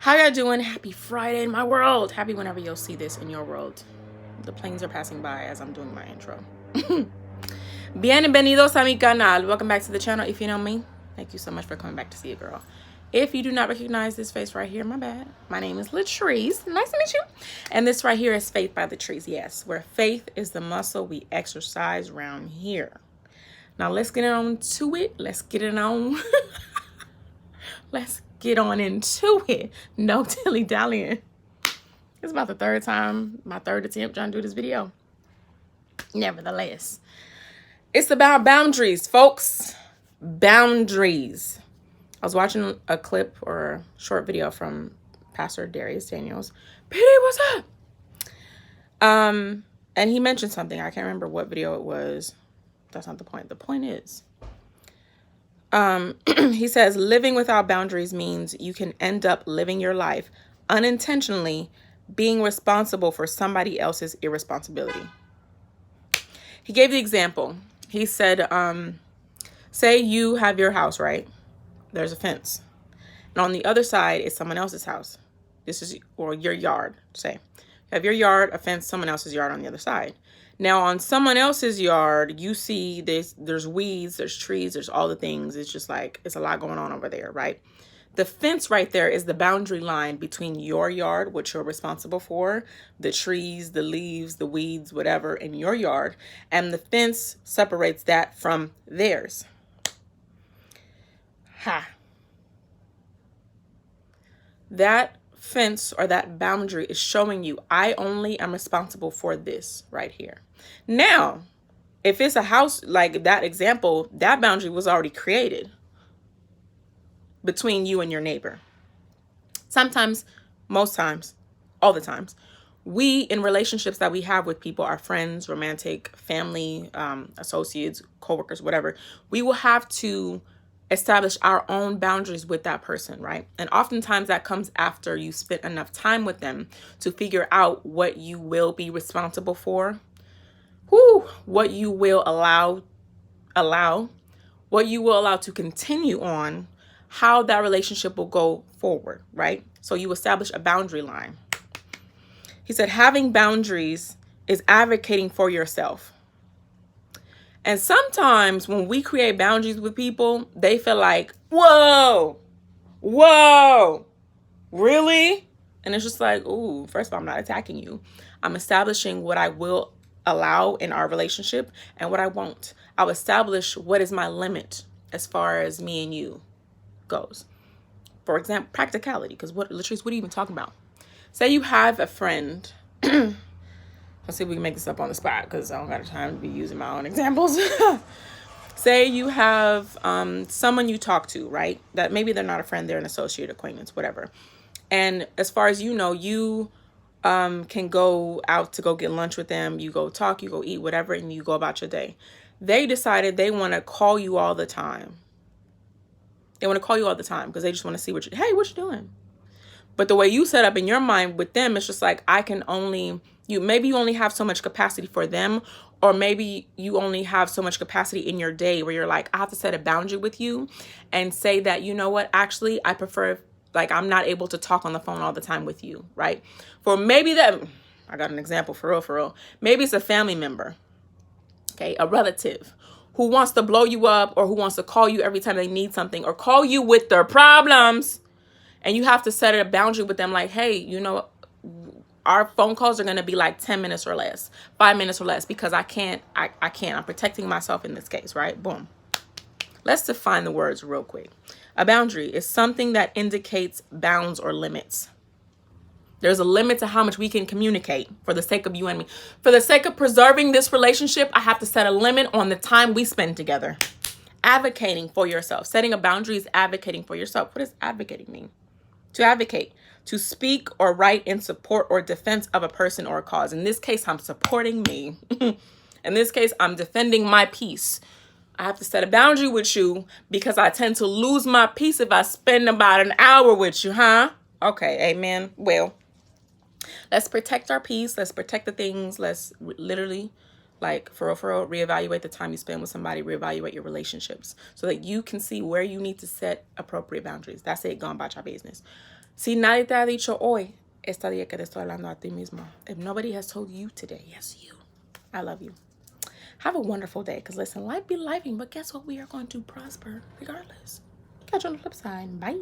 How y'all doing? Happy Friday in my world. Happy whenever you'll see this in your world. The planes are passing by as I'm doing my intro. Bienvenidos a mi canal. Welcome back to the channel. If you know me, thank you so much for coming back to see a girl. If you do not recognize this face right here, my bad. My name is Latrice. Nice to meet you. And this right here is Faith by Latrice. Yes, where faith is the muscle we exercise around here. Now let's get on to it. Let's get it on. Let's get on into it. No dilly-dallying. It's about the third time, my third attempt trying to do this video. Nevertheless, it's about boundaries, folks. Boundaries. I was watching a clip or a short video from Pastor Darius Daniels. PD, what's up? And he mentioned something. I can't remember what video it was. That's not the point. The point is, he says living without boundaries means you can end up living your life unintentionally being responsible for somebody else's irresponsibility. He gave the example. He said, say you have your house, right? There's a fence. And on the other side is someone else's house. This is, or your yard, say. You have your yard, a fence, someone else's yard on the other side. Now, on someone else's yard, you see there's weeds, there's trees, there's all the things. It's just like, it's a lot going on over there, right? The fence right there is the boundary line between your yard, which you're responsible for, the trees, the leaves, the weeds, whatever in your yard, and the fence separates that from theirs. That fence or that boundary is showing you, I only am responsible for this right here. Now, if it's a house like that example, that boundary was already created between you and your neighbor. Sometimes, most times, all the times, we in relationships that we have with people, our friends, romantic, family, associates, coworkers, whatever, we will have to establish our own boundaries with that person, right? And oftentimes that comes after you spent enough time with them to figure out what you will be responsible for, what you will allow, what you will allow to continue on, how that relationship will go forward, right? So you establish a boundary line. He said, having boundaries is advocating for yourself. And sometimes when we create boundaries with people, they feel like, whoa, really? And it's just like, ooh, first of all, I'm not attacking you. I'm establishing what I will allow in our relationship and what I won't. I'll establish what is my limit as far as me and you goes. For example, practicality, because Latrice, what are you even talking about? Say you have a friend. Let's see if we can make this up on the spot because I don't got time to be using my own examples. Say you have someone you talk to, right? That maybe they're not a friend, they're an associate, acquaintance, whatever. And as far as you know, you can go out to go get lunch with them. You go talk, you go eat, whatever, and you go about your day. They decided they want to call you all the time. They want to call you all the time because they just want to see what you doing? But the way you set up in your mind with them, it's just like, maybe you only have so much capacity for them, or maybe you only have so much capacity in your day where you're like, I have to set a boundary with you and say that, you know what, actually, I prefer, like, I'm not able to talk on the phone all the time with you, right? For maybe that, I got an example for real. Maybe it's a family member, okay, a relative who wants to blow you up or who wants to call you every time they need something or call you with their problems. And you have to set a boundary with them like, hey, you know, our phone calls are going to be like 10 minutes or less, 5 minutes or less, because I can't. I'm protecting myself in this case, right? Boom. Let's define the words real quick. A boundary is something that indicates bounds or limits. There's a limit to how much we can communicate for the sake of you and me. For the sake of preserving this relationship, I have to set a limit on the time we spend together. Advocating for yourself. Setting a boundary is advocating for yourself. What does advocating mean? To advocate, to speak or write in support or defense of a person or a cause. In this case, I'm supporting me. In this case, I'm defending my peace. I have to set a boundary with you because I tend to lose my peace if I spend about an hour with you, huh? Okay, amen. Well, let's protect our peace. Let's protect the things. Let's literally Like, for real, reevaluate the time you spend with somebody, reevaluate your relationships so that you can see where you need to set appropriate boundaries. That's it, gone about your business. Si nadie te ha dicho hoy, esta día que te estoy hablando a ti mismo. If nobody has told you today, yes, you. I love you. Have a wonderful day, because listen, life be lifing, but guess what? We are going to prosper regardless. Catch you on the flip side. Bye.